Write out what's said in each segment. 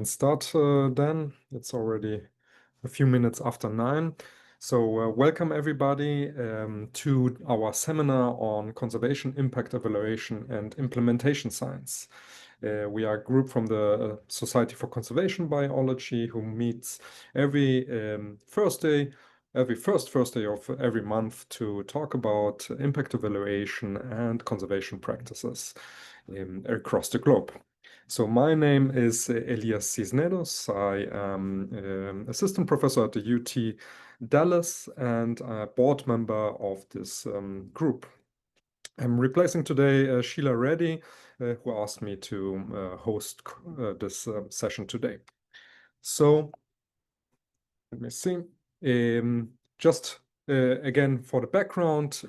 Start then. It's already a few minutes after 9. So welcome everybody to our seminar on conservation impact evaluation and implementation science. We are a group from the Society for Conservation Biology who meets every Thursday, every first Thursday of every month to talk about impact evaluation and conservation practices across the globe. So my name is Elias Cisneros. I am assistant professor at the UT Dallas and a board member of this group. I'm replacing today Sheila Reddy, who asked me to host this session today. So let me see. Just again, for the background,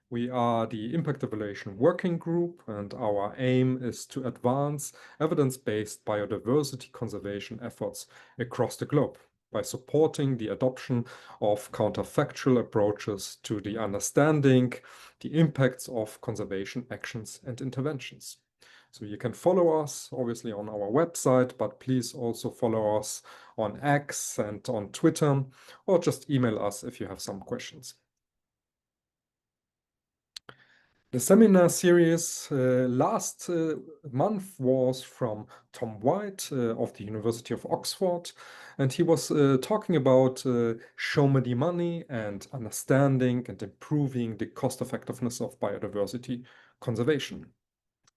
we are the Impact Evaluation Working Group, and our aim is to advance evidence-based biodiversity conservation efforts across the globe by supporting the adoption of counterfactual approaches to the understanding the impacts of conservation actions and interventions. So you can follow us, obviously, on our website, but please also follow us on X and on Twitter, or just email us if you have some questions. The seminar series last month was from Tom White of the University of Oxford, and he was talking about show me the money and understanding and improving the cost effectiveness of biodiversity conservation.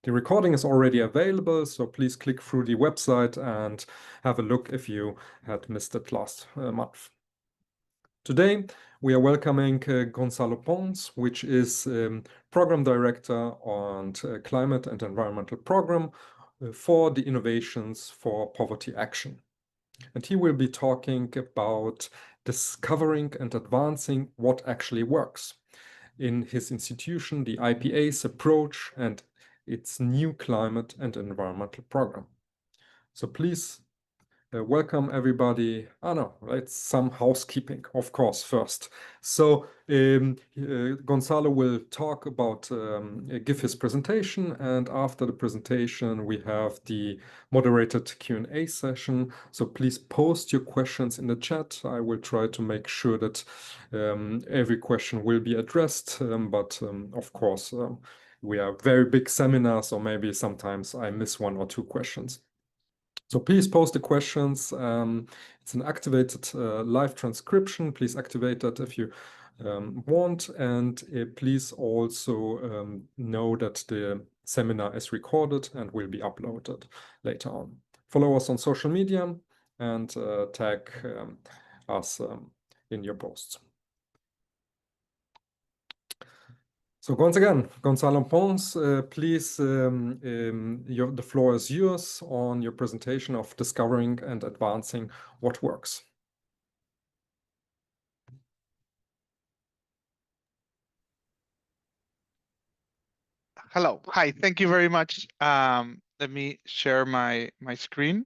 The recording is already available, so please click through the website and have a look if you had missed it last month. Today, we are welcoming Gonzalo Pons, which is Program Director on Climate and Environmental Program for the Innovations for Poverty Action. And he will be talking about discovering and advancing what actually works in his institution, the IPA's approach and its new climate and environmental program. So please welcome everybody. No, it's some housekeeping, of course, first. So Gonzalo will talk about, give his presentation, and after the presentation, we have the moderated Q&A session. So please post your questions in the chat. I will try to make sure that every question will be addressed, but of course, we are very big seminars, so maybe sometimes I miss one or two questions. So please post the questions. It's an activated live transcription. Please activate that if you want. And please also know that the seminar is recorded and will be uploaded later on. Follow us on social media and tag us in your posts. So once again, Gonzalo Pons, please, the floor is yours on your presentation of discovering and advancing what works. Hello. Hi. Thank you very much. Let me share my screen.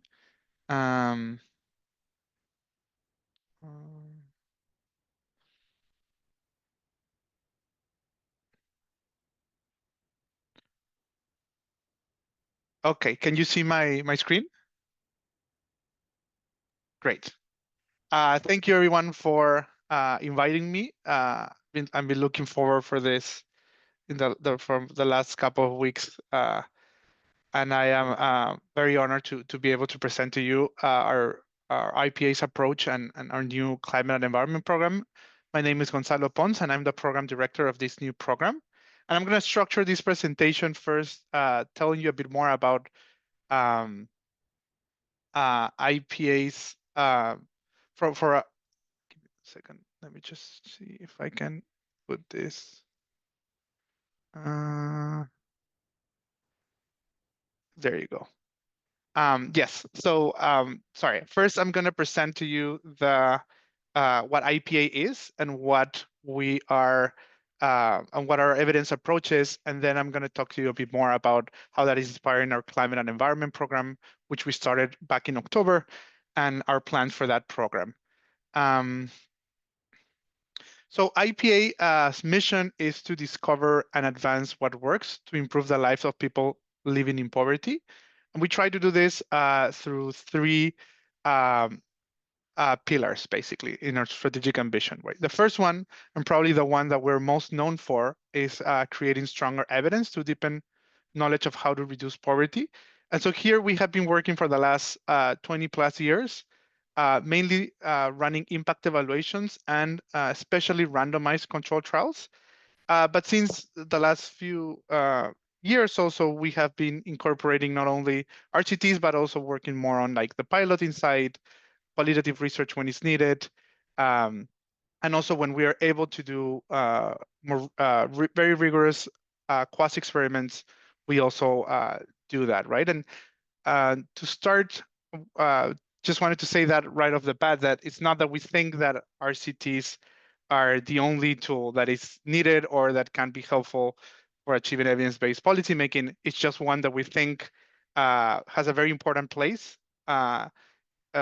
Okay. Can you see my screen? Great. Thank you everyone for inviting me. I've been looking forward for this from the last couple of weeks. And I am very honored to be able to present to you our IPA's approach and our new climate and environment program. My name is Gonzalo Pons, and I'm the program director of this new program. And I'm going to structure this presentation first, telling you a bit more about IPA's give me a second. Let me just see if I can put this. There you go. Yes. So sorry. First, I'm going to present to you the what IPA is and what we are and what our evidence approach is, and then I'm going to talk to you a bit more about how that is inspiring our climate and environment program, which we started back in October, and our plans for that program. So IPA's mission is to discover and advance what works to improve the lives of people living in poverty. And we try to do this through three um, pillars, basically, in our strategic ambition. Right. The first one, and probably the one that we're most known for, is creating stronger evidence to deepen knowledge of how to reduce poverty. And so here we have been working for the last 20 plus years, mainly running impact evaluations and especially randomized control trials. But since the last few years also, we have been incorporating not only RCTs, but also working more on like the piloting side, qualitative research when it's needed, um, and also when we are able to do more very rigorous quasi experiments, we also do that, right? And to start, uh, just wanted to say that right off the bat that it's not that we think that RCTs are the only tool that is needed or that can be helpful for achieving evidence-based policymaking. It's just one that we think has a very important place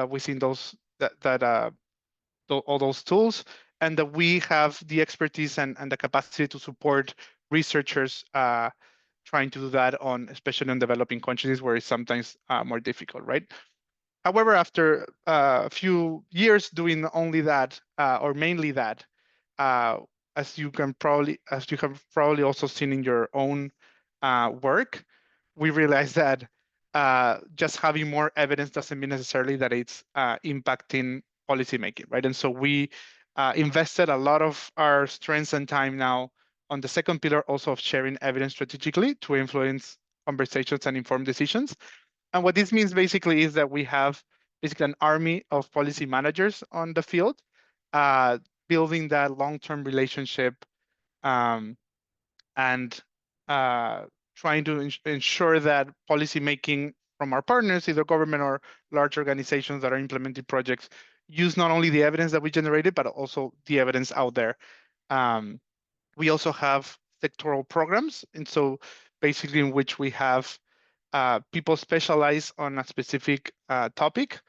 within those all those tools, and that we have the expertise and the capacity to support researchers trying to do that on, especially in developing countries where it's sometimes more difficult, right? However, after a few years doing only that or mainly that, uh, as you have probably also seen in your own work, we realized that just having more evidence doesn't mean necessarily that it's impacting policymaking, right? And so we invested a lot of our strengths and time now on the second pillar, also of sharing evidence strategically to influence conversations and inform decisions. And what this means basically is that we have basically an army of policy managers on the field, uh, building that long-term relationship um, and trying to ensure that policy making from our partners, either government or large organizations that are implementing projects, use not only the evidence that we generated, but also the evidence out there. Um, we also have sectoral programs, and so basically in which we have people specialize on a specific topic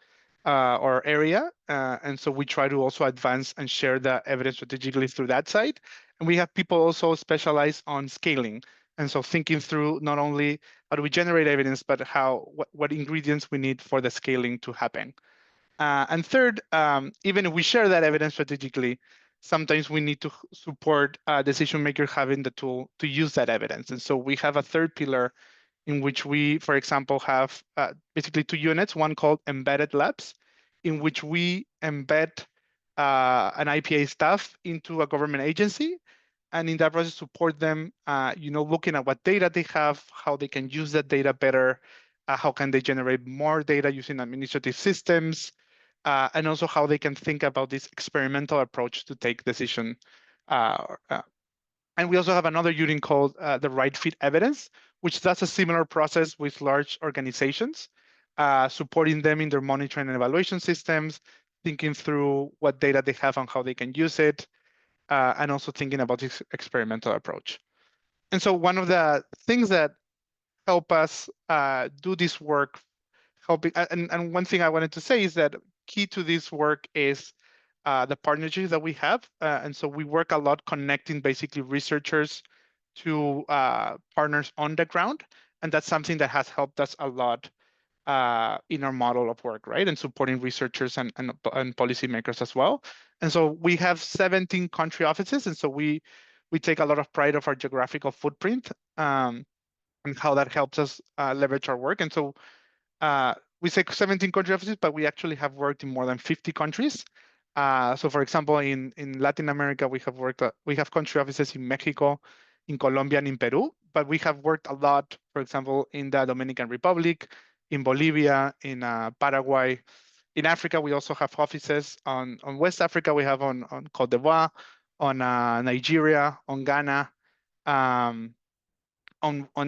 or area. And so we try to also advance and share the evidence strategically through that side. And we have people also specialize on scaling. And so thinking through not only how do we generate evidence, but what ingredients we need for the scaling to happen. And third, even if we share that evidence strategically, sometimes we need to support decision makers having the tool to use that evidence. And so we have a third pillar in which we, for example, have basically two units, one called embedded labs, in which we embed an IPA staff into a government agency, and in that process support them, looking at what data they have, how they can use that data better, how can they generate more data using administrative systems, and also how they can think about this experimental approach to take decision. And we also have another unit called the right fit evidence, which does a similar process with large organizations, supporting them in their monitoring and evaluation systems, thinking through what data they have and how they can use it, and also thinking about this experimental approach. And so one of the things that help us do this work, and one thing I wanted to say is that key to this work is the partnerships that we have. And so we work a lot connecting basically researchers to partners on the ground. And that's something that has helped us a lot in our model of work, right? And supporting researchers and policymakers as well. And so we have 17 country offices. And so we take a lot of pride of our geographical footprint and how that helps us leverage our work. And so we say 17 country offices, but we actually have worked in more than 50 countries. So for example, in Latin America, we have country offices in Mexico, in Colombia, and in Peru, but we have worked a lot, for example, in the Dominican Republic, in Bolivia, in Paraguay. In Africa, we also have offices on West Africa. We have on Cote d'Ivoire, on Nigeria, on Ghana. On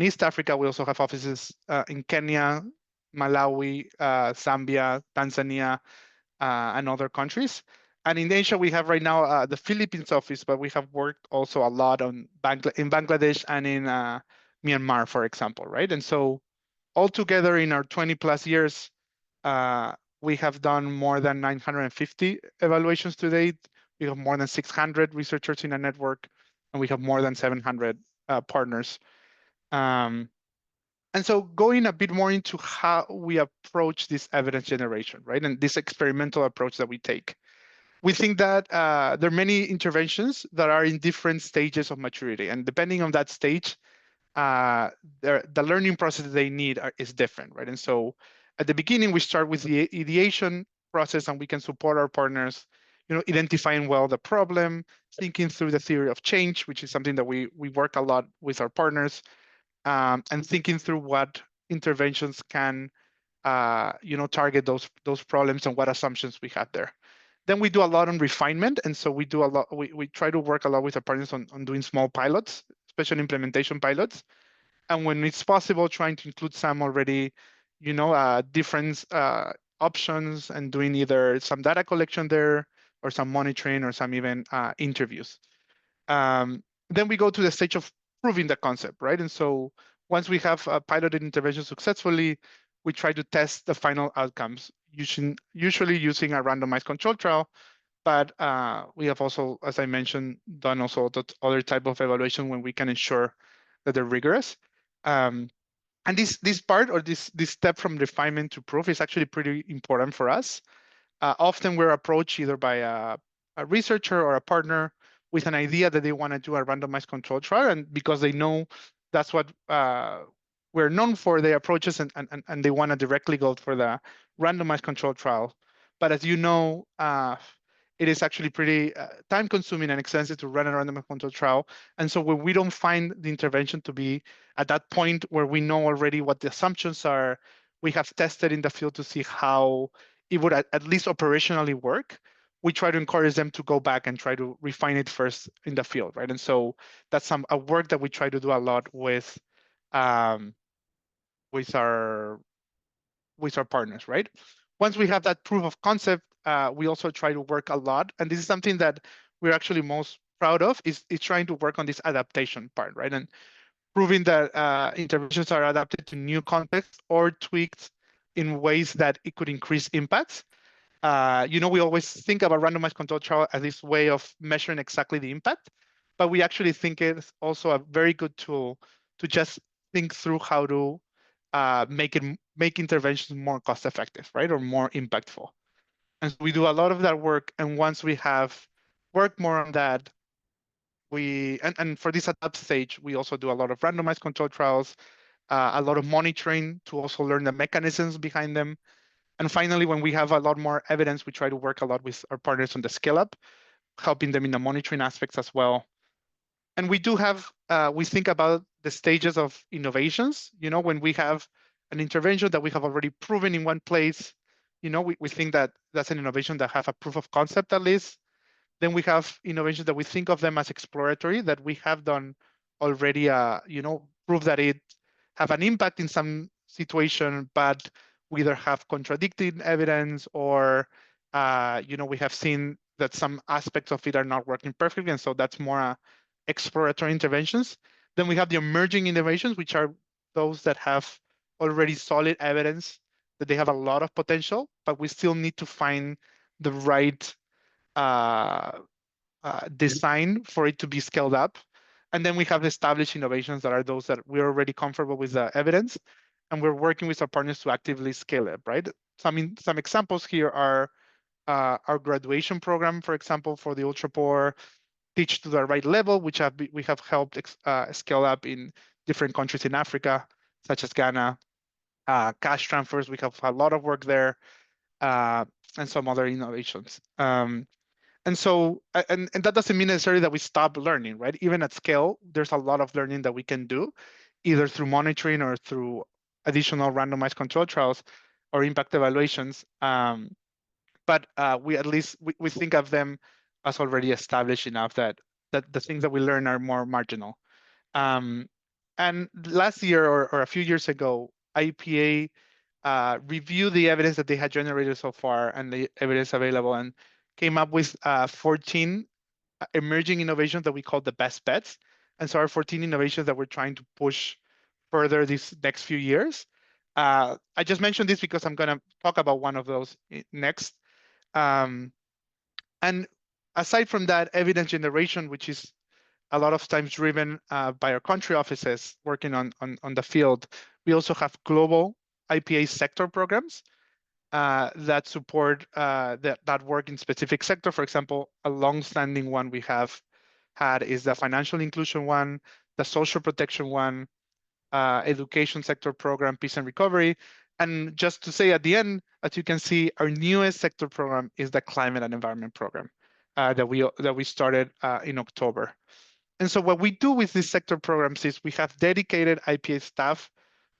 East Africa, we also have offices in Kenya, Malawi, Zambia, Tanzania, and other countries. And in Asia, we have right now the Philippines office, but we have worked also a lot in Bangladesh and in Myanmar, for example, right? And so altogether in our 20 plus years, we have done more than 950 evaluations to date. We have more than 600 researchers in a network, and we have more than 700 partners. Um, And so going a bit more into how we approach this evidence generation, right? And this experimental approach that we take. We think that there are many interventions that are in different stages of maturity. And depending on that stage, uh, the learning process that they need is different, right? And so at the beginning, we start with the ideation process, and we can support our partners, identifying well the problem, thinking through the theory of change, which is something that we work a lot with our partners, and thinking through what interventions can, target those problems and what assumptions we have there. Then we do a lot on refinement, and so we do a lot. We try to work a lot with our partners on doing small pilots, special implementation pilots, and when it's possible, trying to include some already, different options, and doing either some data collection there or some monitoring or some even interviews. Then we go to the stage of proving the concept, right? And so once we have piloted intervention successfully, we try to test the final outcomes, usually using a randomized control trial. But we have also, as I mentioned, done also other type of evaluation when we can ensure that they're rigorous. Um, and this part, or this step from refinement to proof, is actually pretty important for us. Often we're approached either by a researcher or a partner with an idea that they want to do a randomized control trial, and because they know that's what we're known for, they approach us, and they want to directly go for the randomized control trial. But as you know, it is actually pretty time consuming and expensive to run a randomized control trial. And so when we don't find the intervention to be at that point where we know already what the assumptions are, we have tested in the field to see how it would at least operationally work, we try to encourage them to go back and try to refine it first in the field, right? And so that's a work that we try to do a lot um, with our partners, right? Once we have that proof of concept, we also try to work a lot, and this is something that we're actually most proud of, is trying to work on this adaptation part, right? And proving that interventions are adapted to new contexts or tweaked in ways that it could increase impacts. We always think about randomized control trial as this way of measuring exactly the impact, but we actually think it's also a very good tool to just think through how to make interventions more cost effective, right, or more impactful. And so we do a lot of that work, and once we have worked more on that, and for this adapt stage, we also do a lot of randomized control trials, a lot of monitoring to also learn the mechanisms behind them. And finally, when we have a lot more evidence, we try to work a lot with our partners on the scale up, helping them in the monitoring aspects as well. And we do have, we think about the stages of innovations. When we have an intervention that we have already proven in one place, we think that that's an innovation that have a proof of concept at least. Then we have innovations that we think of them as exploratory, that we have done already, prove that it have an impact in some situation, but we either have contradicting evidence or, we have seen that some aspects of it are not working perfectly. And so that's more exploratory interventions. Then we have the emerging innovations, which are those that have already solid evidence that they have a lot of potential, but we still need to find the right uh, design for it to be scaled up. And then we have established innovations that are those that we're already comfortable with the evidence, and we're working with our partners to actively scale it, right? Some examples here are our graduation program, for example, for the ultra poor, Teach to the Right Level, which we have helped scale up in different countries in Africa, such as Ghana. Cash transfers, we have a lot of work there, uh, and some other innovations. And so, and that doesn't mean necessarily that we stop learning, right? Even at scale, there's a lot of learning that we can do, either through monitoring or through additional randomized control trials or impact evaluations. But we at least we think of them as already established enough that the things that we learn are more marginal. Um, and last year or a few years ago, IPA reviewed the evidence that they had generated so far and the evidence available, and came up with 14 emerging innovations that we call the best bets. And so our 14 innovations that we're trying to push further these next few years. I just mentioned this because I'm going to talk about one of those next. Um, and aside from that, evidence generation, which is a lot of times driven by our country offices working on the field. We also have global IPA sector programs that support that work in specific sector. For example, a long-standing one we have had is the financial inclusion one, the social protection one, education sector program, peace and recovery. And just to say at the end, as you can see, our newest sector program is the climate and environment program that we started in October. And so what we do with these sector programs is we have dedicated IPA staff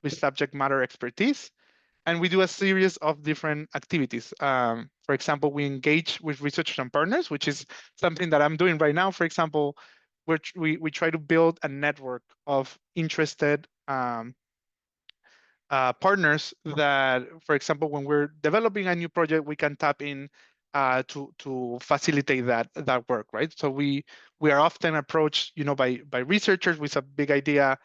with subject matter expertise, and we do a series of different activities. For example, we engage with researchers and partners, which is something that I'm doing right now. For example, we try to build a network of interested partners that, for example, when we're developing a new project, we can tap in to facilitate that work, right? So we are often approached, by researchers with a big idea,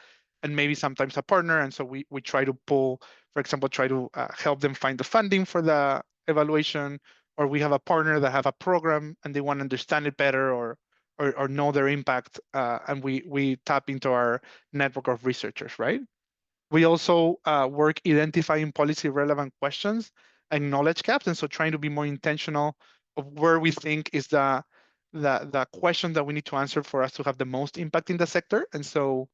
and maybe sometimes a partner, and so we try to pull, for example, try to help them find the funding for the evaluation, or we have a partner that have a program and they want to understand it better, or know their impact, and we tap into our network of researchers, right? We also work identifying policy relevant questions and knowledge gaps, and so trying to be more intentional of where we think is the question that we need to answer for us to have the most impact in the sector. And so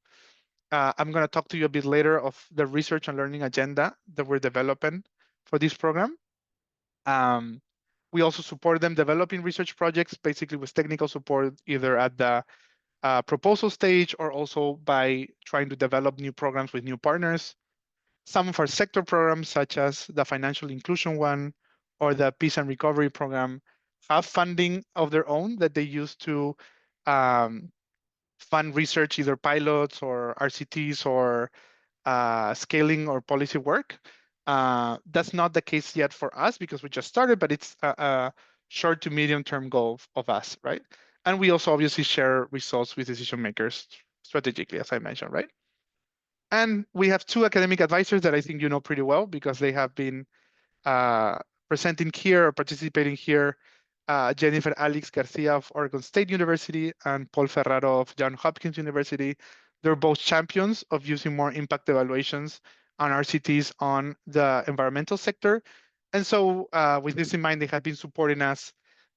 I'm going to talk to you a bit later of the research and learning agenda that we're developing for this program. Um, we also support them developing research projects, basically with technical support, either at the proposal stage or also by trying to develop new programs with new partners. Some of our sector programs, such as the financial inclusion one or the peace and recovery program, have funding of their own that they use to um, fund research, either pilots or RCTs or scaling or policy work. That's not the case yet for us because we just started, but it's a short to medium term goal of us, right? And we also obviously share results with decision makers strategically, as I mentioned, right? And we have two academic advisors that I think you know pretty well because they have been uh, presenting here or participating here. Jennifer Alex Garcia of Oregon State University and Paul Ferraro of Johns Hopkins University. They're both champions of using more impact evaluations on RCTs on the environmental sector. And so with this in mind, they have been supporting us,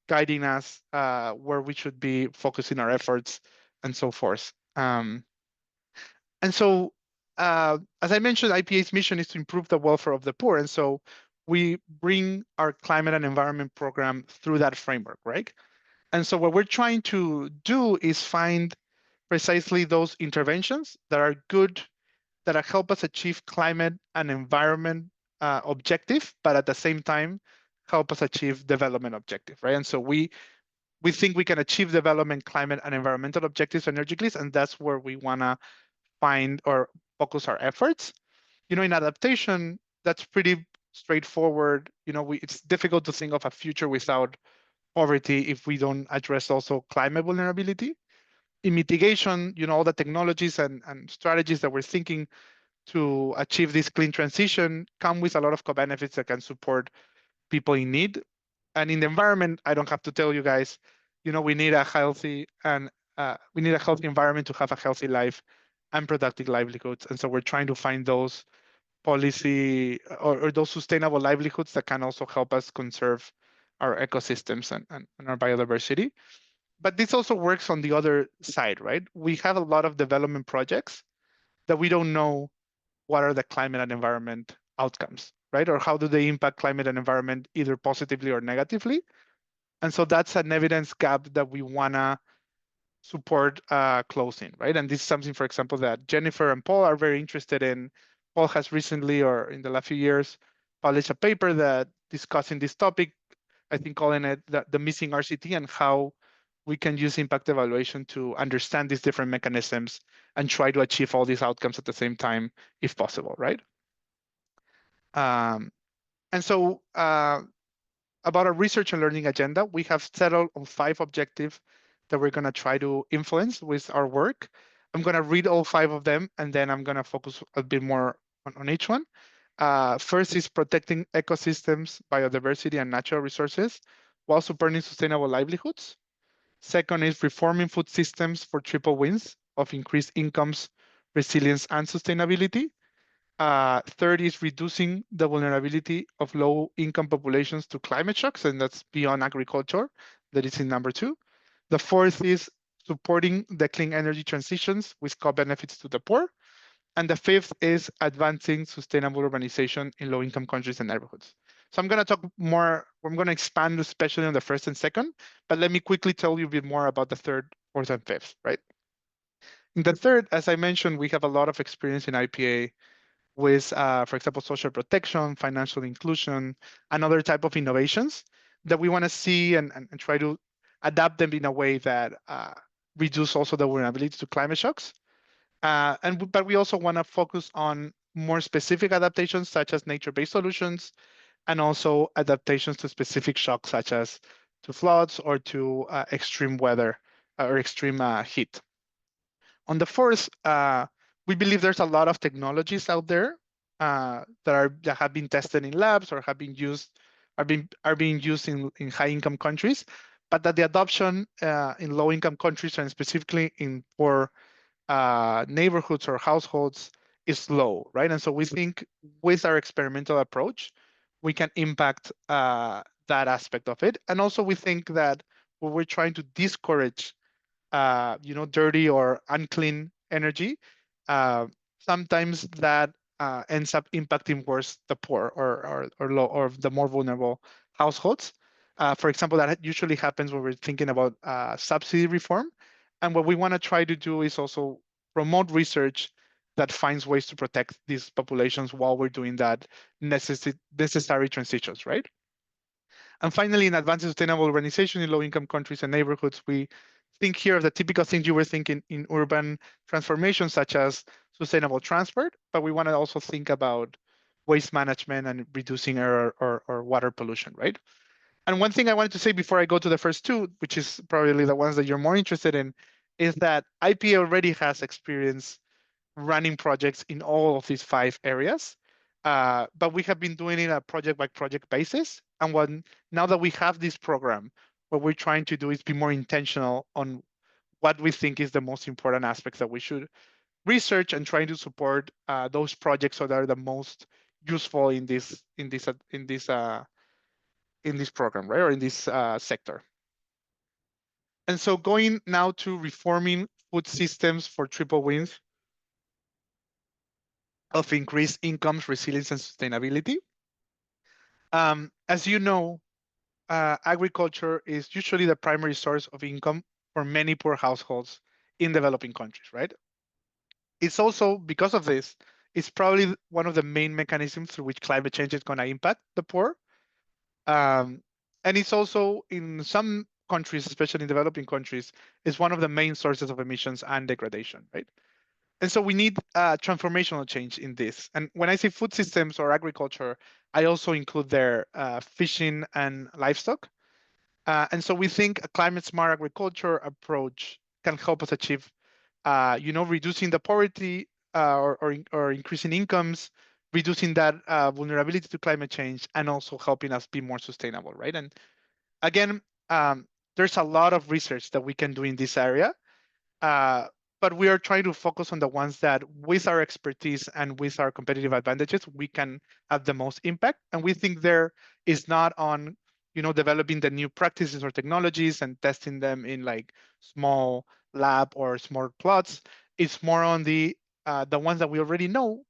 guiding us where we should be focusing our efforts and so forth. And so, as I mentioned, IPA's mission is to improve the welfare of the poor. And so we bring our climate and environment program through that framework, right? And so what we're trying to do is find precisely those interventions that are good, that help us achieve climate and environment objective, but at the same time, help us achieve development objective, right? And so we think we can achieve development, climate, and environmental objectives synergically, and that's where we want to find or focus our efforts. In adaptation, that's pretty straightforward. It's difficult to think of a future without poverty if we don't address also climate vulnerability. In mitigation, all the technologies and strategies that we're thinking to achieve this clean transition come with a lot of co-benefits that can support people in need. And in the environment, I don't have to tell you guys, we need a healthy environment to have a healthy life and productive livelihoods. And so we're trying to find those policy or those sustainable livelihoods that can also help us conserve our ecosystems and our biodiversity. But this also works on the other side, right? We have a lot of development projects that we don't know what are the climate and environment outcomes, right? Or how do they impact climate and environment either positively or negatively? And so that's an evidence gap that we wanna support closing, right? And this is something, for example, that Jennifer and Paul are very interested in. Paul has recently, or in the last few years, published a paper that discussing this topic, I think calling it the missing RCT and how we can use impact evaluation to understand these different mechanisms and try to achieve all these outcomes at the same time, if possible, right? And so about our research and learning agenda, we have settled on 5 objectives that we're going to try to influence with our work. I'm going to read all 5 of them, and then I'm going to focus a bit more on each one. First is protecting ecosystems, biodiversity, and natural resources while supporting sustainable livelihoods. Second is reforming food systems for triple wins of increased incomes, resilience, and sustainability. Third is reducing the vulnerability of low-income populations to climate shocks, and that's beyond agriculture. That is in number two. The fourth is supporting the clean energy transitions with co-benefits to the poor. And the fifth is advancing sustainable urbanization in low-income countries and neighborhoods. So I'm going to talk more, I'm going to expand especially on the first and second, but let me quickly tell you a bit more about the third, fourth, and fifth, right? In the third, as I mentioned, we have a lot of experience in IPA with, for example, social protection, financial inclusion, and other type of innovations that we want to see and try to adapt them in a way that reduce also the vulnerability to climate shocks. But we also want to focus on more specific adaptations such as nature-based solutions and also adaptations to specific shocks such as to floods or to extreme weather or extreme heat. On the fourth, we believe there's a lot of technologies out there that have been tested in labs or have been used are being used in high income countries, but that the adoption in low income countries and specifically in poor neighborhoods or households is low, right? And so we think with our experimental approach, we can impact that aspect of it. And also we think that when we're trying to discourage dirty or unclean energy, uh, sometimes that ends up impacting worse the poor or low or the more vulnerable households. For example, that usually happens when we're thinking about subsidy reform. And what we want to try to do is also promote research that finds ways to protect these populations while we're doing that necessary transitions, right? And finally, in advancing sustainable urbanization in low-income countries and neighborhoods, we think here of the typical things you were thinking in urban transformation, such as sustainable transport, but we want to also think about waste management and reducing air or water pollution, right? And one thing I wanted to say before I go to the first two, which is probably the ones that you're more interested in, is that IPA already has experience running projects in all of these five areas. But we have been doing it on a project by project basis. And now that we have this program, what we're trying to do is be more intentional on what we think is the most important aspects that we should research and trying to support those projects that are the most useful in this program, right, or in this sector. And so going now to reforming food systems for triple wins of increased incomes, resilience, and sustainability. As you know, agriculture is usually the primary source of income for many poor households in developing countries, right? It's also, because of this, it's probably one of the main mechanisms through which climate change is going to impact the poor. Um, and it's also in some countries, especially in developing countries, is one of the main sources of emissions and degradation, right? And so we need transformational change in this. And when I say food systems or agriculture, I also include their fishing and livestock. And so we think a climate smart agriculture approach can help us achieve, reducing the poverty or increasing incomes, reducing that vulnerability to climate change, and also helping us be more sustainable, right? And again, there's a lot of research that we can do in this area. Uh, but we are trying to focus on the ones that with our expertise and with our competitive advantages, we can have the most impact. And we think there is not on, developing the new practices or technologies and testing them in like small lab or small plots. It's more on the ones that we already know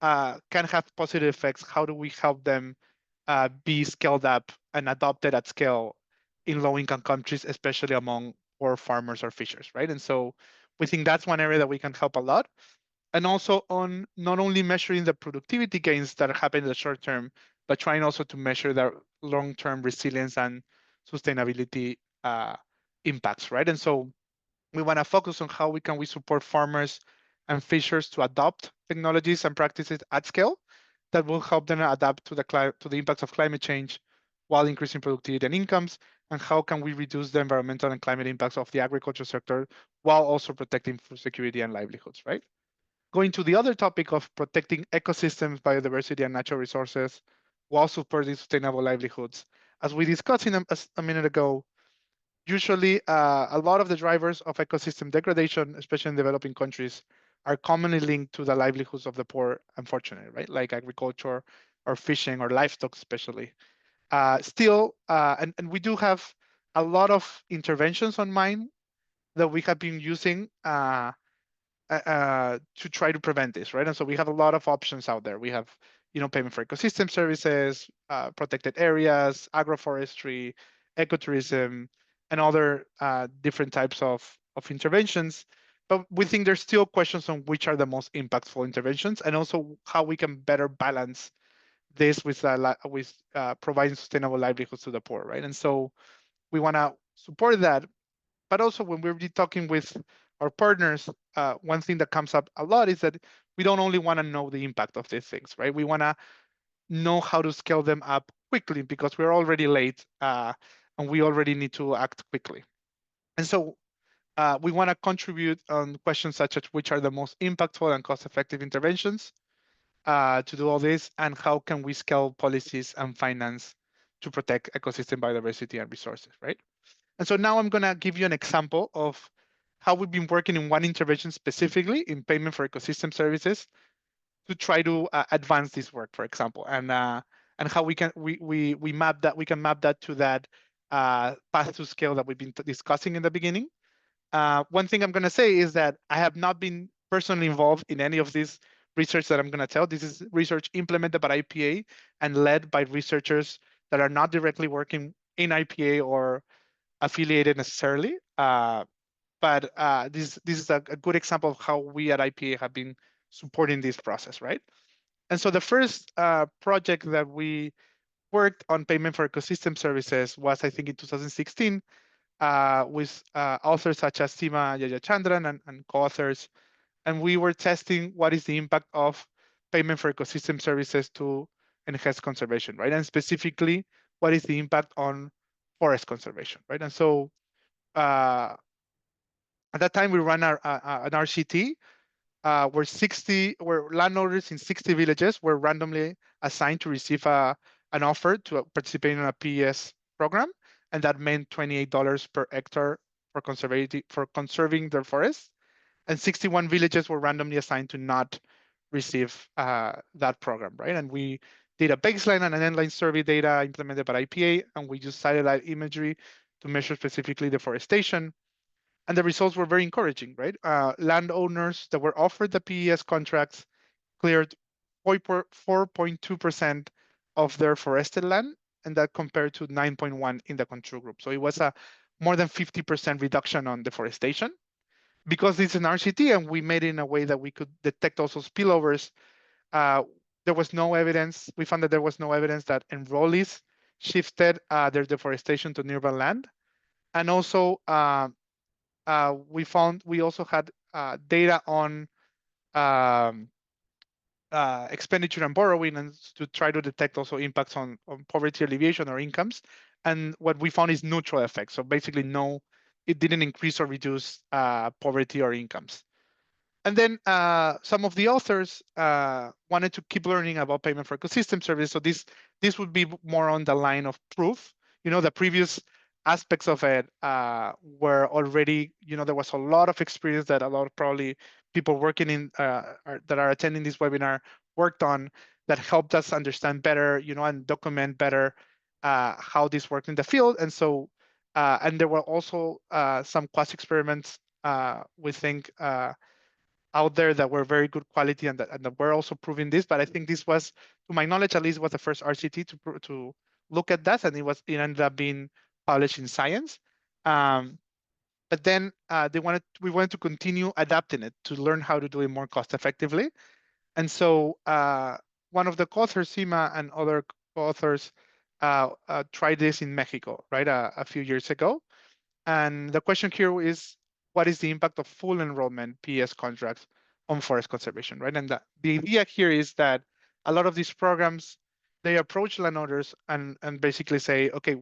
can have positive effects. How do we help them be scaled up and adopted at scale in low-income countries, especially among poor farmers or fishers, right? And so we think that's one area that we can help a lot. And also on not only measuring the productivity gains that happen in the short term, but trying also to measure the long-term resilience and sustainability impacts, right? And so we want to focus on how we support farmers and fishers to adopt technologies and practices at scale that will help them adapt to the impacts of climate change while increasing productivity and incomes, and how can we reduce the environmental and climate impacts of the agriculture sector while also protecting food security and livelihoods, right? Going to the other topic of protecting ecosystems, biodiversity, and natural resources while supporting sustainable livelihoods. As we discussed a minute ago, usually a lot of the drivers of ecosystem degradation, especially in developing countries, are commonly linked to the livelihoods of the poor, unfortunately, right? Like agriculture or fishing or livestock, especially. Still, and we do have a lot of interventions on mine that we have been using to try to prevent this, right? And so we have a lot of options out there. We have, payment for ecosystem services, protected areas, agroforestry, ecotourism, and other different types of interventions. But we think there's still questions on which are the most impactful interventions, and also how we can better balance this with providing sustainable livelihoods to the poor, right? And so we want to support that, but also when we're talking with our partners, one thing that comes up a lot is that we don't only want to know the impact of these things, right? We want to know how to scale them up quickly because we're already late and we already need to act quickly. And so we want to contribute on questions such as which are the most impactful and cost-effective interventions to do all this, and how can we scale policies and finance to protect ecosystem biodiversity and resources, right? And so now I'm going to give you an example of how we've been working in one intervention specifically in payment for ecosystem services to try to advance this work, for example, and how we can map that to that path to scale that we've been discussing in the beginning. One thing I'm going to say is that I have not been personally involved in any of this research that I'm going to tell. This is research implemented by IPA and led by researchers that are not directly working in IPA or affiliated necessarily. But this is a good example of how we at IPA have been supporting this process, right? And so the first project that we worked on payment for ecosystem services was, I think, in 2016, with authors such as Seema Jayachandran and co-authors. And we were testing what is the impact of payment for ecosystem services to enhance conservation, right? And specifically, what is the impact on forest conservation, right? And so uh, at that time, we ran an RCT where landowners in 60 villages were randomly assigned to receive an offer to participate in a PES program, and that meant $28 per hectare for conserving their forests. And 61 villages were randomly assigned to not receive that program, right? And we did a baseline and an endline survey data implemented by IPA, and we used satellite imagery to measure specifically deforestation. And the results were very encouraging, right? Landowners that were offered the PES contracts cleared 4.2% of their forested land, and that compared to 9.1 in the control group. So it was a more than 50% reduction on deforestation. Because it's an RCT and we made it in a way that we could detect also spillovers, uh, there was no evidence. We found that there was no evidence that enrollees shifted their deforestation to nearby land. And also, we also had data on um, expenditure and borrowing, and to try to detect also impacts on poverty alleviation or incomes. And what we found is neutral effects. So basically, no, it didn't increase or reduce poverty or incomes. And then some of the authors wanted to keep learning about payment for ecosystem service. So this would be more on the line of proof. The previous aspects of it were already, there was a lot of experience that a lot of probably people working in that are attending this webinar worked on, that helped us understand better, and document better how this worked in the field. And so, and there were also some quasi experiments we think out there that were very good quality, and that were also proving this. But I think this was, to my knowledge at least, was the first RCT to look at that, and it ended up being published in Science. But then we wanted to continue adapting it to learn how to do it more cost effectively. And so one of the co-authors, Seema, and other co-authors tried this in Mexico, right, a few years ago. And the question here is, what is the impact of full enrollment PS contracts on forest conservation, right? And the idea here is that a lot of these programs, they approach landowners and basically say, okay,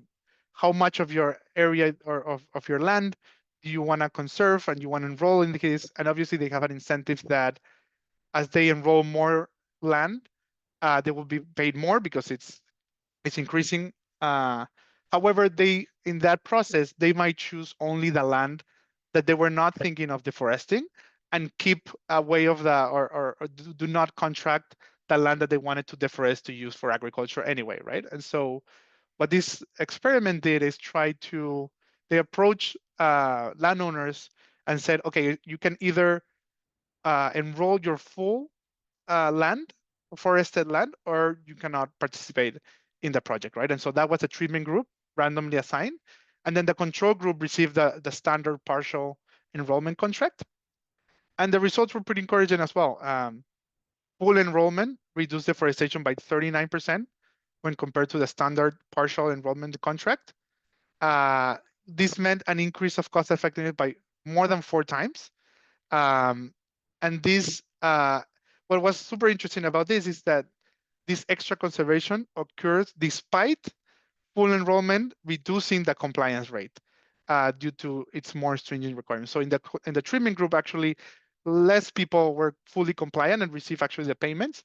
how much of your area or of your land do you want to conserve and you want to enroll in the case? And obviously they have an incentive that as they enroll more land, they will be paid more because it's increasing However, in that process, they might choose only the land that they were not thinking of deforesting and keep away of the, or do not contract the land that they wanted to deforest to use for agriculture anyway, right? And so what this experiment did is they approach landowners and said, okay, you can either enroll your full land, forested land, or you cannot participate in the project, right? And so that was a treatment group randomly assigned. And then the control group received the standard partial enrollment contract. And the results were pretty encouraging as well. Full enrollment reduced deforestation by 39% when compared to the standard partial enrollment contract. Uh, this meant an increase of cost effectiveness by more than 4 times. Um, and what was super interesting about this is that this extra conservation occurs despite full enrollment reducing the compliance rate due to its more stringent requirements. So in the treatment group, actually, less people were fully compliant and received actually the payments.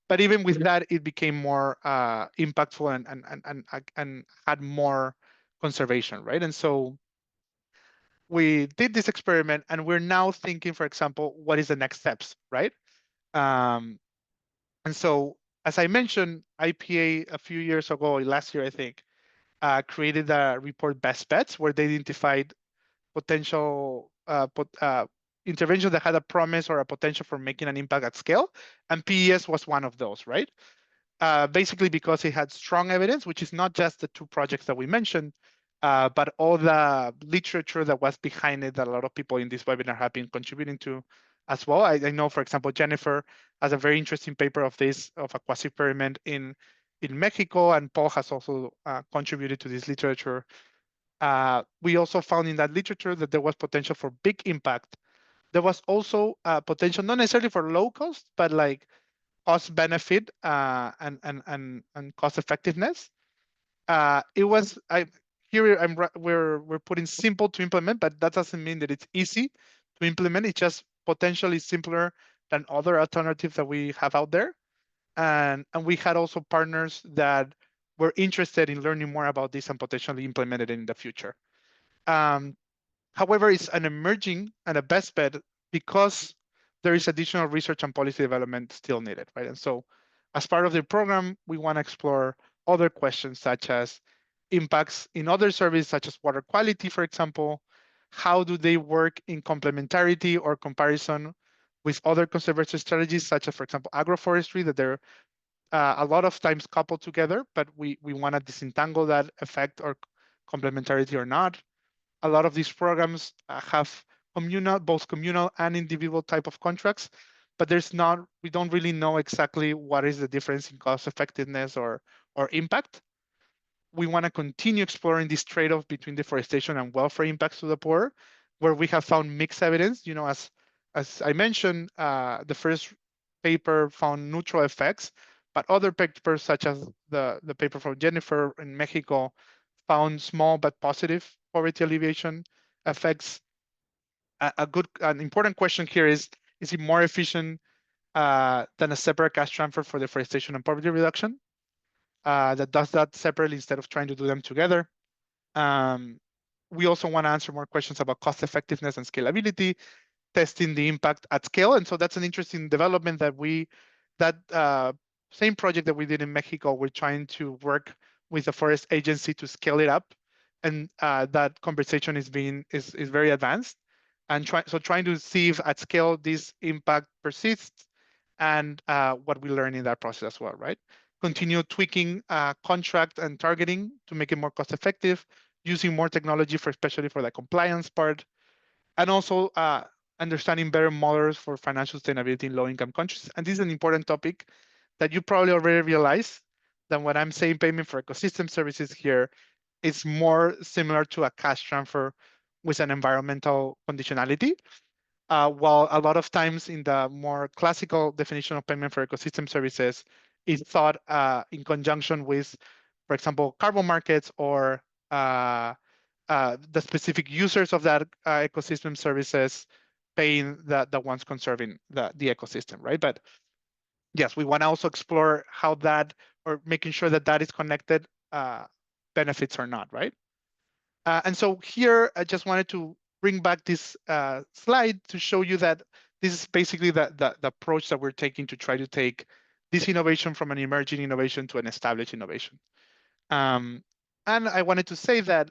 But even with that, it became more impactful and had more conservation, right? And so we did this experiment, and we're now thinking, for example, what is the next steps, right? Um, and so, as I mentioned, IPA a few years ago, last year, I think, created a report, Best Bets, where they identified potential interventions that had a promise or a potential for making an impact at scale. And PES was one of those, right? Basically because it had strong evidence, which is not just the 2 projects that we mentioned, but all the literature that was behind it that a lot of people in this webinar have been contributing to as well. I know, for example, Jennifer has a very interesting paper of a quasi-experiment in Mexico, and Paul has also contributed to this literature. We also found in that literature that there was potential for big impact. There was also potential, not necessarily for low cost, but like cost benefit and cost effectiveness. It was I here I'm we're putting simple to implement, but that doesn't mean that it's easy to implement. It's just potentially simpler than other alternatives that we have out there. And we had also partners that were interested in learning more about this and potentially implement it in the future. Um, However, it's an emerging and a best bet because there is additional research and policy development still needed, right? And so as part of the program, we want to explore other questions such as impacts in other services such as water quality, for example. How do they work in complementarity or comparison with other conservation strategies, such as, for example, agroforestry, that they're a lot of times coupled together, but we want to disentangle that effect or complementarity or not. A lot of these programs have both communal and individual type of contracts, but we don't really know exactly what is the difference in cost effectiveness or impact. We want to continue exploring this trade-off between deforestation and welfare impacts to the poor, where we have found mixed evidence. As I mentioned, the first paper found neutral effects, but other papers, such as the paper from Jennifer in Mexico, found small but positive poverty alleviation effects. An important question here is it more efficient than a separate cash transfer for deforestation and poverty reduction that does that separately instead of trying to do them together? Um, we also want to answer more questions about cost effectiveness and scalability, testing the impact at scale. And so that's an interesting development that same project that we did in Mexico, we're trying to work with the forest agency to scale it up. And that conversation is very advanced. And trying to see if at scale this impact persists and what we learn in that process as well, right? Continue tweaking contract and targeting to make it more cost effective, using more technology especially for the compliance part, and also understanding better models for financial sustainability in low-income countries. And this is an important topic that you probably already realize that when I'm saying payment for ecosystem services here, it's more similar to a cash transfer with an environmental conditionality. While a lot of times in the more classical definition of payment for ecosystem services is thought in conjunction with, for example, carbon markets or the specific users of that ecosystem services paying the ones conserving the ecosystem, right? But yes, we want to also explore how that, or making sure that that is connected benefits or not, right? And so here, I just wanted to bring back this slide to show you that this is basically the approach that we're taking to try to take this innovation from an emerging innovation to an established innovation. Um, and I wanted to say that,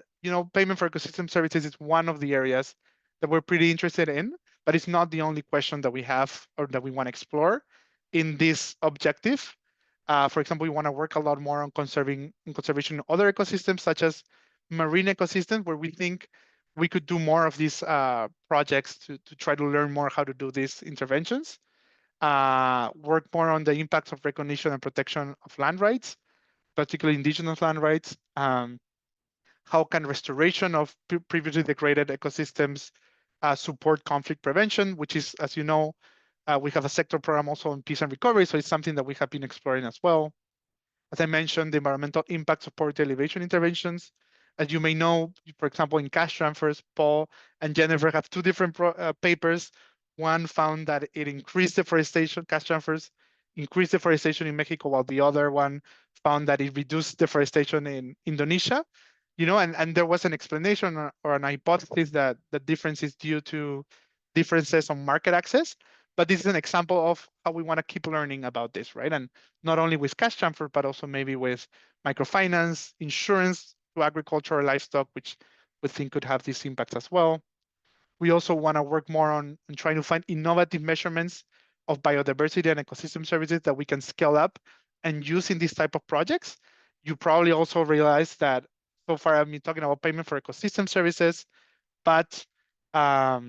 payment for ecosystem services is one of the areas that we're pretty interested in, but it's not the only question that we have or that we want to explore in this objective. For example, we want to work a lot more on conservation in other ecosystems, such as marine ecosystems, where we think we could do more of these projects to try to learn more how to do these interventions. Work more on the impacts of recognition and protection of land rights, particularly indigenous land rights. How can restoration of previously degraded ecosystems support conflict prevention, which is, as you know, we have a sector program also on peace and recovery, so it's something that we have been exploring as well. As I mentioned, the environmental impacts of poverty elevation interventions. As you may know, for example, in cash transfers, Paul and Jennifer have two different papers. One found that it increased deforestation, cash transfers increased deforestation in Mexico, while the other one found that it reduced deforestation in Indonesia. And there was an explanation or an hypothesis that the difference is due to differences on market access. But this is an example of how we want to keep learning about this, right? And not only with cash transfer, but also maybe with microfinance, insurance to agriculture or livestock, which we think could have these impacts as well. We also want to work more on trying to find innovative measurements of biodiversity and ecosystem services that we can scale up and use in these type of projects. You probably also realize that so far I've been talking about payment for ecosystem services, but our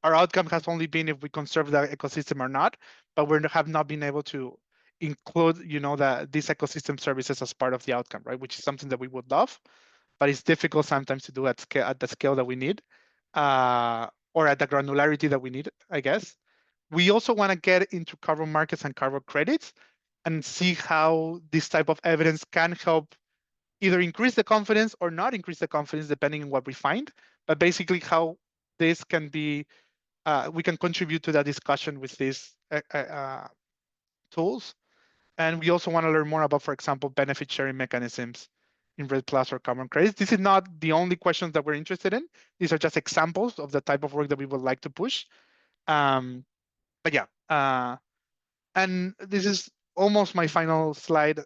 outcome has only been if we conserve the ecosystem or not, but we have not been able to include, these ecosystem services as part of the outcome, right? Which is something that we would love, but it's difficult sometimes to do at the scale that we need, or at the granularity that we need, I guess. We also want to get into carbon markets and carbon credits and see how this type of evidence can help either increase the confidence or not increase the confidence, depending on what we find. But basically, how this can be, we can contribute to that discussion with these tools. And we also want to learn more about, for example, benefit sharing mechanisms in REDD Plus or carbon credits. This is not the only questions that we're interested in. These are just examples of the type of work that we would like to push. But yeah, and this is almost my final slide.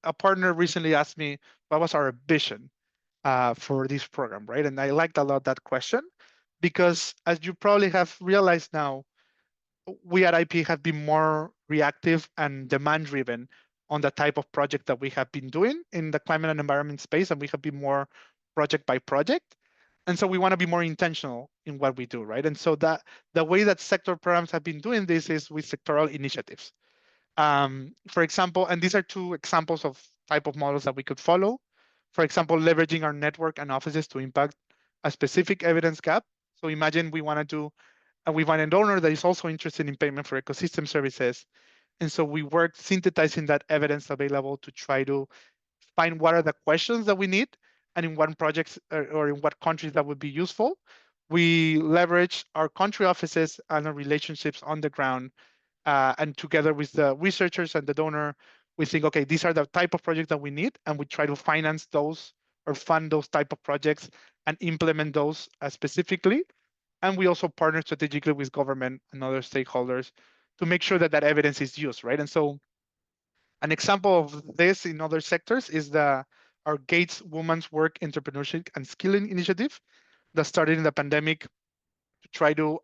A partner recently asked me, what was our vision for this program, right? And I liked a lot that question because, as you probably have realized now, we at IP have been more reactive and demand driven on the type of project that we have been doing in the climate and environment space, and we have been more project by project. And so we want to be more intentional in what we do, right? And so that the way that sector programs have been doing this is with sectoral initiatives. For example, and these are two examples of type of models that we could follow. For example, leveraging our network and offices to impact a specific evidence gap. So imagine we want to do, and we find a donor that is also interested in payment for ecosystem services. And so we work synthesizing that evidence available to try to find what are the questions that we need and in what projects or in what countries that would be useful. We leverage our country offices and our relationships on the ground, and together with the researchers and the donor, we think, okay, these are the type of projects that we need, and we try to finance those or fund those type of projects and implement those specifically. And we also partner strategically with government and other stakeholders to make sure that that evidence is used, right? And so an example of this in other sectors is our Gates Women's Work Entrepreneurship and Skilling Initiative that started in the pandemic to try to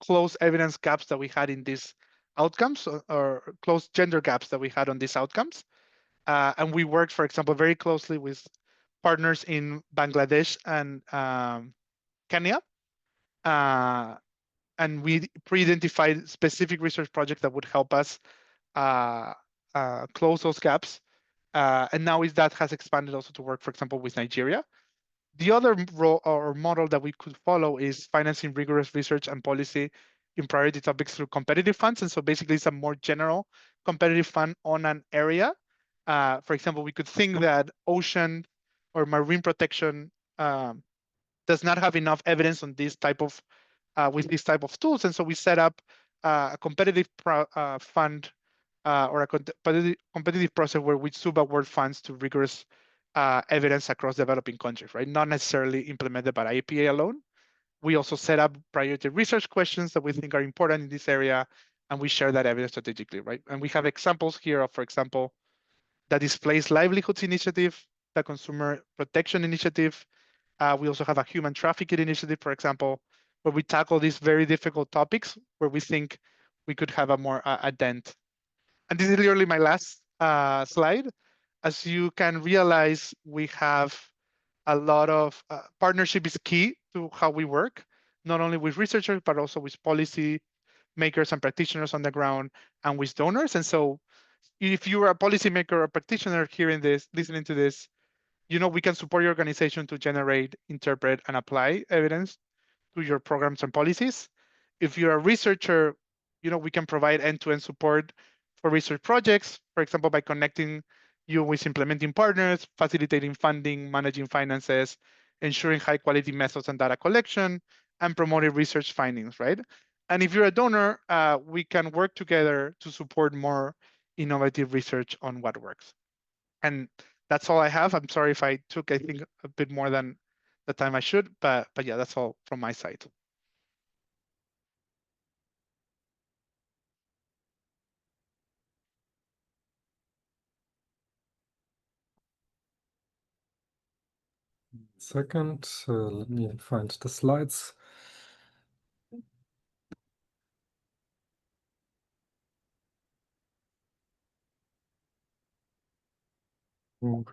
close evidence gaps that we had in these outcomes, or close gender gaps that we had on these outcomes. And we worked, for example, very closely with partners in Bangladesh and Kenya. And we pre-identified specific research projects that would help us uh, close those gaps. And now that has expanded also to work, for example, with Nigeria. The other role or model that we could follow is financing rigorous research and policy in priority topics through competitive funds. And so basically it's a more general competitive fund on an area. For example, we could think that ocean or marine protection does not have enough evidence on this type of with this type of tools. And so we set up a competitive fund or a competitive process where we sub-award funds to rigorous evidence across developing countries, right? Not necessarily implemented by IPA alone. We also set up priority research questions that we think are important in this area, and we share that evidence strategically, right? And we have examples here of, for example, the Displaced Livelihoods Initiative, the Consumer Protection Initiative. We also have a human trafficking initiative, for example, where we tackle these very difficult topics where we think we could have a more a dent. And this is literally my last slide. As you can realize, we have a lot of partnership is key to how we work, not only with researchers, but also with policy makers and practitioners on the ground and with donors. And so if you're a policymaker or a practitioner hearing this, listening to this, we can support your organization to generate, interpret, and apply evidence to your programs and policies. If you're a researcher, we can provide end-to-end support for research projects, for example, by connecting you with implementing partners, facilitating funding, managing finances, ensuring high quality methods and data collection, and promoting research findings, right? And if you're a donor, we can work together to support more innovative research on what works. And that's all I have. I'm sorry if I took, I think, a bit more than the time I should, but yeah, that's all from my side. Second, let me find the slides. Oh,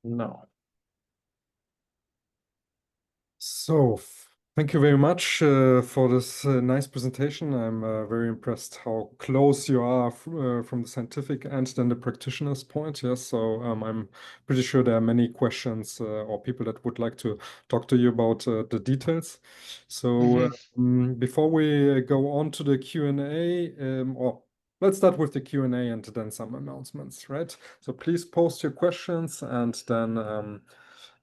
no. So, thank you very much for this nice presentation. I'm very impressed how close you are from the scientific and then the practitioner's point. Yes, so I'm pretty sure there are many questions or people that would like to talk to you about the details. So, before we go on to the Q&A, or let's start with the Q&A and then some announcements, right? So please post your questions and then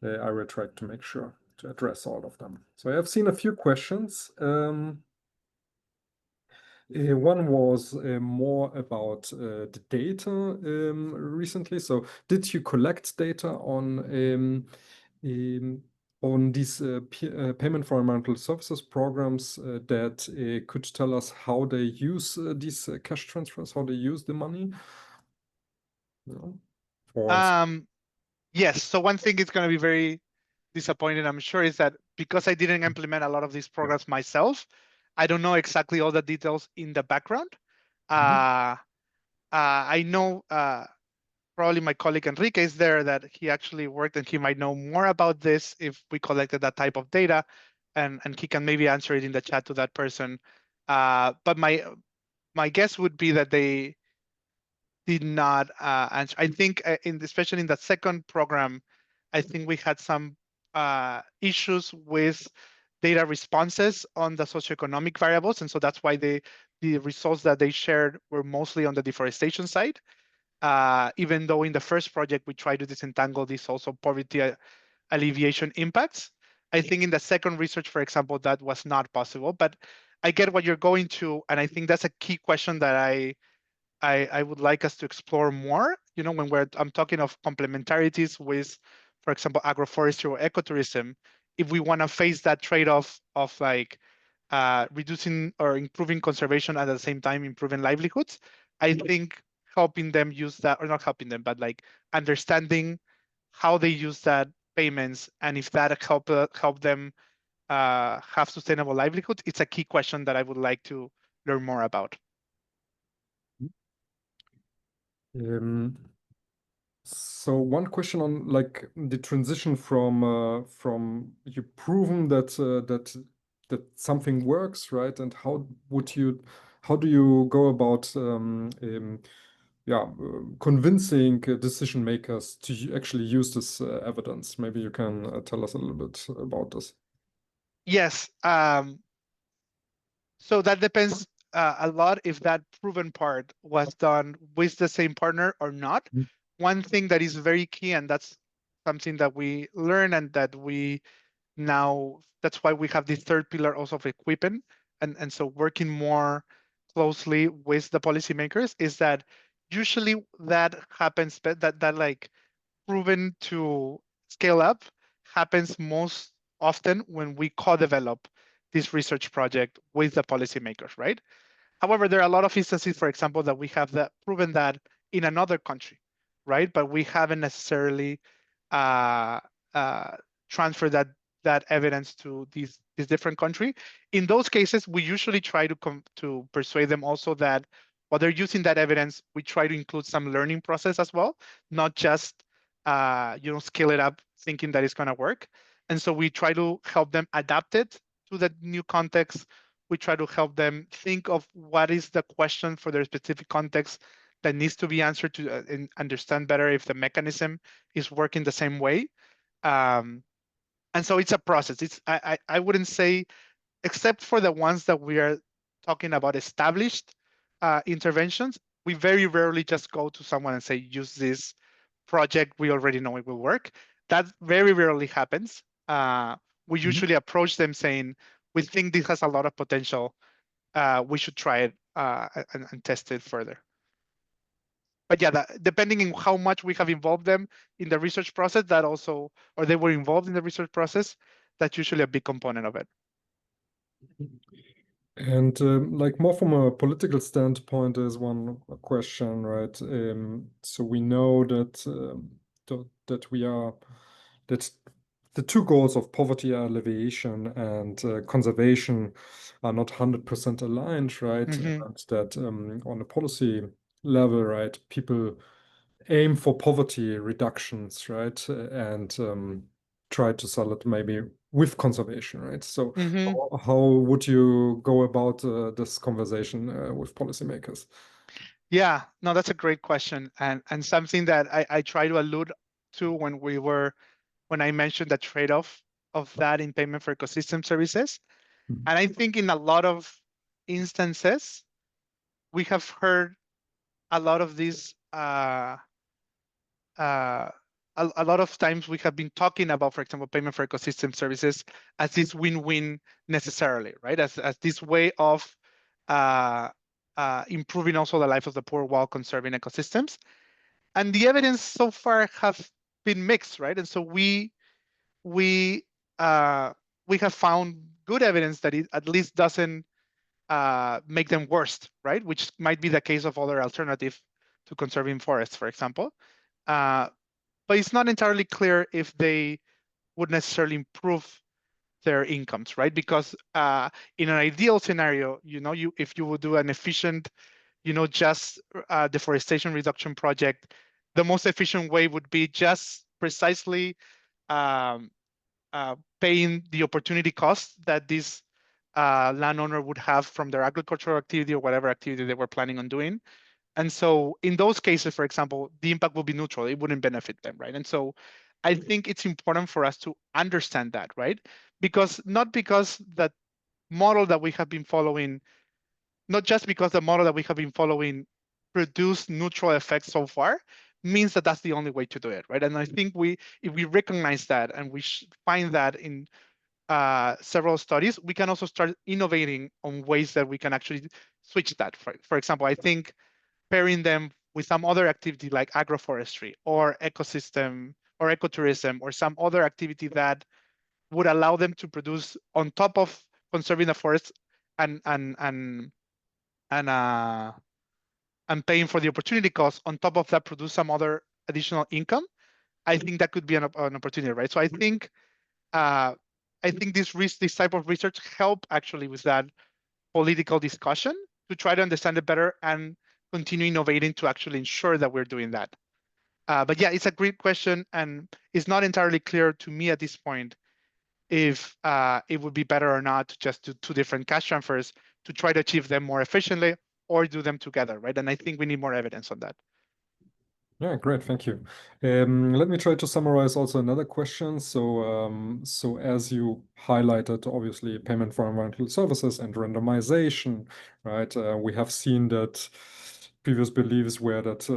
I will try to make sure to address all of them. So I have seen a few questions. One was more about the data recently. So did you collect data on these payment for environmental services programs that could tell us how they use these cash transfers, how they use the money? No? Yes. So one thing is going to be very disappointing, I'm sure, is that because I didn't implement a lot of these programs myself, I don't know exactly all the details in the background. I know probably my colleague Enrique is there, that he actually worked and he might know more about this if we collected that type of data, and he can maybe answer it in the chat to that person. But my guess would be that they did not answer. I think especially in the second program, I think we had some issues with data responses on the socioeconomic variables. And so that's why the results that they shared were mostly on the deforestation side. Even though in the first project, we tried to disentangle these also poverty alleviation impacts. I think in the second research, for example, that was not possible, but I get what you're going to. And I think that's a key question that I would like us to explore more, when I'm talking of complementarities with, for example, agroforestry or ecotourism, if we want to face that trade-off of like reducing or improving conservation at the same time improving livelihoods, I think helping them use that, or not helping them, but like understanding how they use that payments and if that help them have sustainable livelihoods, it's a key question that I would like to learn more about. So one question on like the transition from you proven that that something works, right? And how do you go about yeah, convincing decision makers to actually use this evidence? Maybe you can tell us a little bit about this. Yes. So that depends a lot if that proven part was done with the same partner or not. Mm. One thing that is very key, and that's something that we learn and that we now that's why we have the third pillar also of equipment. And so working more closely with the policymakers is that usually that happens, but that like proven to scale up happens most often when we co-develop this research project with the policymakers, right? However, there are a lot of instances, for example, that we have that proven that in another country, right? But we haven't necessarily uh, uh, transferred that evidence to this different country. In those cases, we usually try to persuade them also that while they're using that evidence, we try to include some learning process as well, not just scale it up thinking that it's going to work. And so we try to help them adapt it to the new context. We try to help them think of what is the question for their specific context that needs to be answered to and understand better if the mechanism is working the same way. Um, and so it's a process. I wouldn't say, except for the ones that we are talking about established interventions, we very rarely just go to someone and say, use this project. We already know it will work. That very rarely happens. We Mhm. usually approach them saying, we think this has a lot of potential. We should try it and test it further. But yeah, depending on how much we have involved them in the research process, that also, or they were involved in the research process, that's usually a big component of it. And like more from a political standpoint, is one question, right? So we know that that we are that the two goals of poverty alleviation and conservation are not 100% aligned, right? Mm-hmm. And that on a policy level, right, people aim for poverty reductions, right? And try to sell it maybe with conservation, right? So Mm-hmm. how would you go about this conversation with policymakers? Yeah, no, that's a great question, and something that I try to allude to when I mentioned the trade-off of that in payment for ecosystem services. Mhm. And I think in a lot of instances, we have heard a lot of these uh, a lot of times we have been talking about, for example, payment for ecosystem services as this win-win necessarily, right? As this way of uh, improving also the life of the poor while conserving ecosystems. And the evidence so far have been mixed, right? And so we uh, we have found good evidence that it at least doesn't make them worse, right? Which might be the case of other alternative to conserving forests, for example. Uh, but it's not entirely clear if they would necessarily improve their incomes, right? Because in an ideal scenario, if you would do an efficient, just deforestation reduction project, the most efficient way would be just precisely um, paying the opportunity cost that this landowner would have from their agricultural activity or whatever activity they were planning on doing. And so in those cases, for example, the impact will be neutral. It wouldn't benefit them, right? And so I think it's important for us to understand that, right? Not because that model that we have been following, not just because the model that we have been following produced neutral effects so far, means that that's the only way to do it, right? And I think if we recognize that and we find that in several studies, we can also start innovating on ways that we can actually switch that. For example, I think pairing them with some other activity like agroforestry or ecosystem or ecotourism or some other activity that would allow them to produce on top of conserving the forest and and and and uh, and paying for the opportunity cost on top of that produce some other additional income. I think that could be an opportunity, right? So uh, I think this type of research help actually with that political discussion to try to understand it better and continue innovating to actually ensure that we're doing that. But yeah, it's a great question, and it's not entirely clear to me at this point if it would be better or not to just do two different cash transfers to try to achieve them more efficiently or do them together, right? And I think we need more evidence on that. Yeah, great, thank you. Let me try to summarize also another question. So as you highlighted, obviously payment for environmental services and randomization, right? We have seen that previous beliefs were that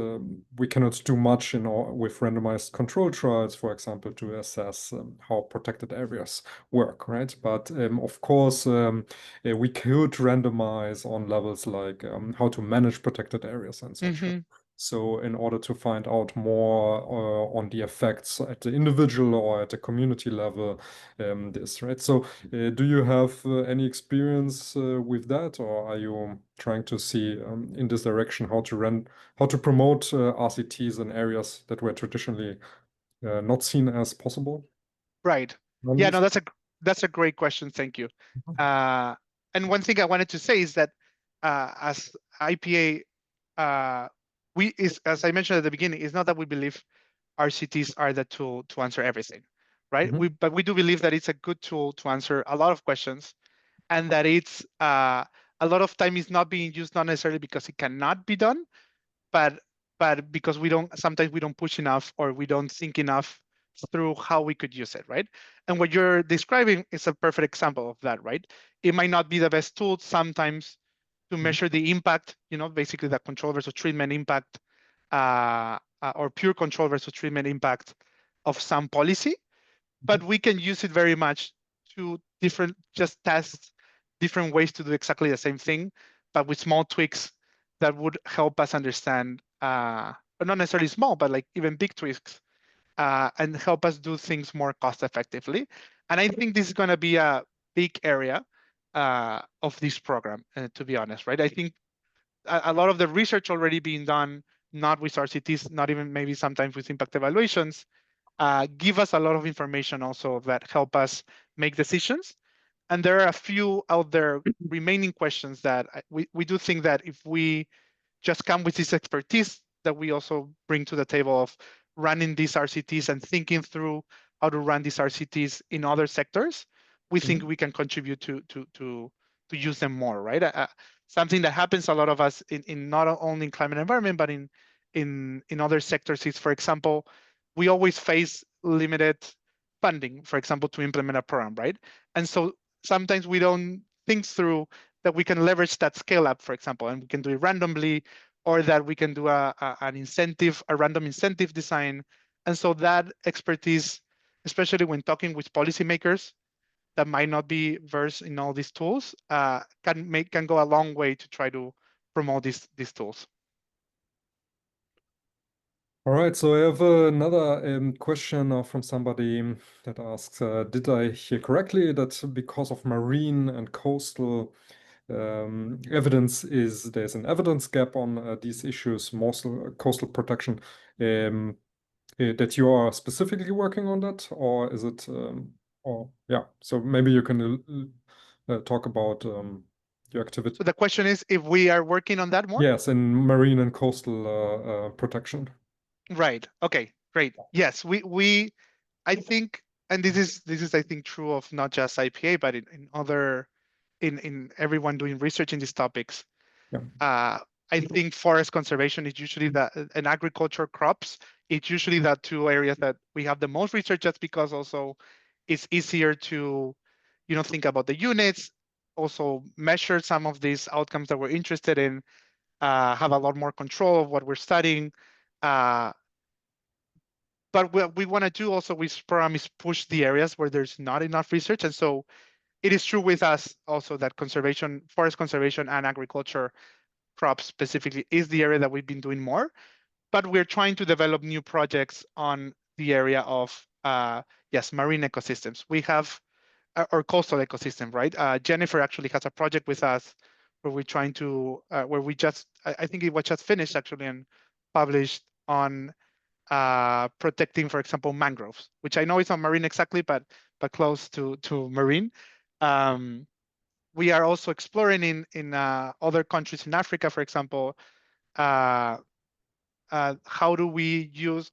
we cannot do much with randomized control trials, for example, to assess how protected areas work, right? But of course, we could randomize on levels like how to manage protected areas and such. Hmm. So in order to find out more on the effects at the individual or at the community level, this, right? So do you have any experience with that, or are you trying to see in this direction how to promote RCTs in areas that were traditionally not seen as possible? Right. Yeah, no, that's a great question. Thank you. Uh, and one thing I wanted to say is that as IPA, we is as I mentioned at the beginning, it's not that we believe RCTs are the tool to answer everything, right? Mhm, But we do believe that it's a good tool to answer a lot of questions, and that it's a lot of time is not being used not necessarily because it cannot be done, but because we don't push enough or we don't think enough through how we could use it, right? And what you're describing is a perfect example of that, right? It might not be the best tool sometimes to mhm, measure the impact, basically the control versus treatment impact, or pure control versus treatment impact of some policy, mhm, but we can use it very much to just test different ways to do exactly the same thing, but with small tweaks that would help us understand, but not necessarily small, but like even big tweaks, and help us do things more cost effectively. And I think this is going to be a big area of this program, to be honest, right? I think a lot of the research already being done, not with RCTs, not even maybe sometimes with impact evaluations, give us a lot of information also that help us make decisions. And there are a few out there remaining questions that we do think that if we just come with this expertise that we also bring to the table of running these RCTs and thinking through how to run these RCTs in other sectors, we think mhm. we can contribute to use them more, right? Something that happens a lot of us in not only in climate environment, but in other sectors is, for example, we always face limited funding, for example, to implement a program, right? And so sometimes we don't think through that we can leverage that scale up, for example, and we can do it randomly, or that we can do a random incentive design. And so that expertise, especially when talking with policymakers that might not be versed in all these tools, can go a long way to try to promote these tools. All right, so I have another question from somebody that asks, did I hear correctly that because of marine and coastal evidence there's an evidence gap on these issues, coastal protection, that you are specifically working on that, or is it, or yeah, so maybe you can talk about your activity. So the question is if we are working on that more? Yes, in marine and coastal protection. Right. Okay, great. Yes, we I think, and this is I think true of not just IPA, but in other in everyone doing research in these topics. Yeah. Uh, I think forest conservation is usually and agriculture crops. It's usually the two areas that we have the most research, just because also it's easier to, think about the units, also measure some of these outcomes that we're interested in, have a lot more control of what we're studying. Uh, but what we want to do also with this program is push the areas where there's not enough research. And so it is true with us also that forest conservation and agriculture crops specifically is the area that we've been doing more, but we're trying to develop new projects on the area of, yes, marine ecosystems. We have, or coastal ecosystem, right? Jennifer actually has a project with us where we're trying to, where we just, I think it was just finished actually and published on protecting, for example, mangroves, which I know is not marine exactly, but close to marine. Um, we are also exploring in other countries in Africa, for example, uh, how do we use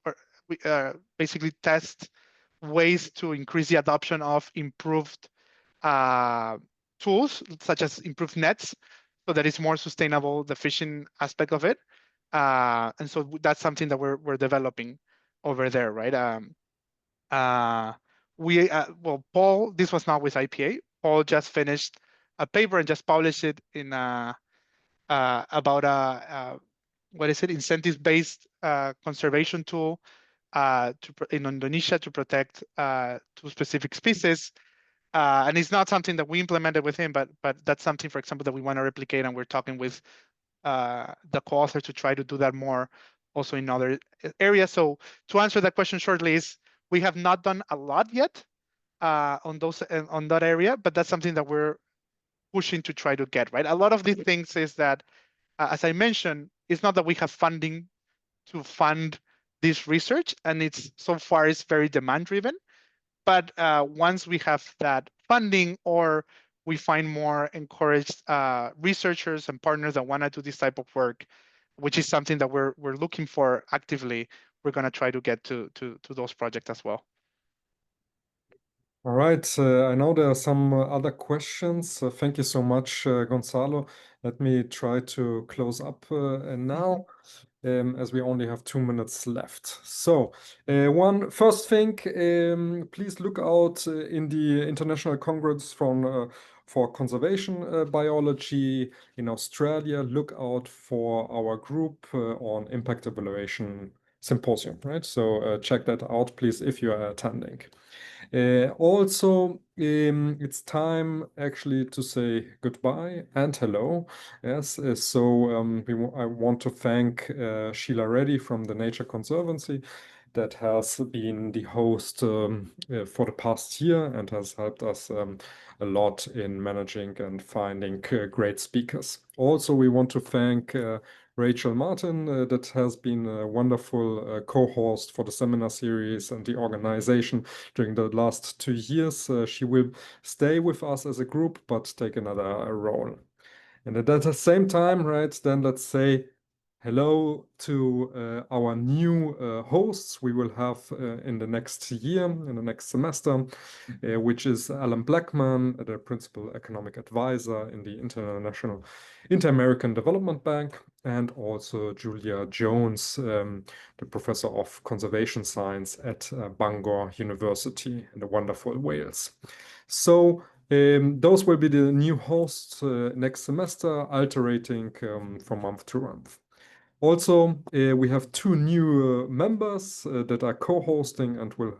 or basically test ways to increase the adoption of improved uh, tools, such as improved nets, so that it's more sustainable, the fishing aspect of it. And so that's something that we're developing over there, right? Uh, well, Paul, this was not with IPA. Paul just finished a paper and just published it in about what is it, incentive-based conservation tool in Indonesia to protect two specific species. And it's not something that we implemented with him, but that's something, for example, that we want to replicate, and we're talking with the co-author to try to do that more also in other areas. So to answer that question shortly is we have not done a lot yet on that area, but that's something that we're pushing to try to get, right? A lot of these things is that, as I mentioned, it's not that we have funding to fund this research, and it's so far it's very demand driven. But once we have that funding, or we find more encouraged researchers and partners that want to do this type of work, which is something that we're looking for actively, we're going to try to get to those projects as well. All right, I know there are some other questions. Thank you so much, Gonzalo. Let me try to close up now, as we only have 2 minutes left. So, one first thing, please look out in the International Congress for Conservation Biology in Australia. Look out for our group on Impact Evaluation Symposium, right? So check that out, please, if you are attending. Also, it's time actually to say goodbye and hello. Yes, I want to thank Sheila Reddy from the Nature Conservancy that has been the host for the past year and has helped us a lot in managing and finding great speakers. Also, we want to thank Rachel Martin, that has been a wonderful co-host for the seminar series and the organization during the last 2 years. She will stay with us as a group, but take another role. And at the same time, right, then let's say hello to our new hosts we will have in the next year, in the next semester, which is Alan Blackman, the Principal Economic Advisor in the Inter-American Development Bank, and also Julia Jones, the Professor of Conservation Science at Bangor University in the wonderful Wales. So those will be the new hosts next semester, alternating from month to month. Also, we have 2 new members that are co-hosting and will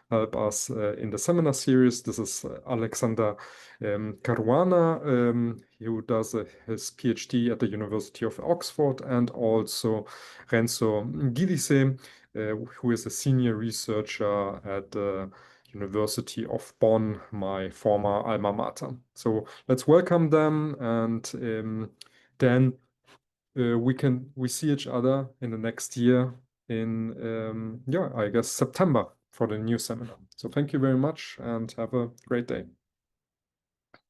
help us in the seminar series. This is Alexander Caruana, who does his PhD at the University of Oxford, and also Renzo Giudice, who is a senior researcher at the University of Bonn, my former alma mater. So let's welcome them, and then we see each other in the next year in I guess September for the new seminar. So thank you very much and have a great day.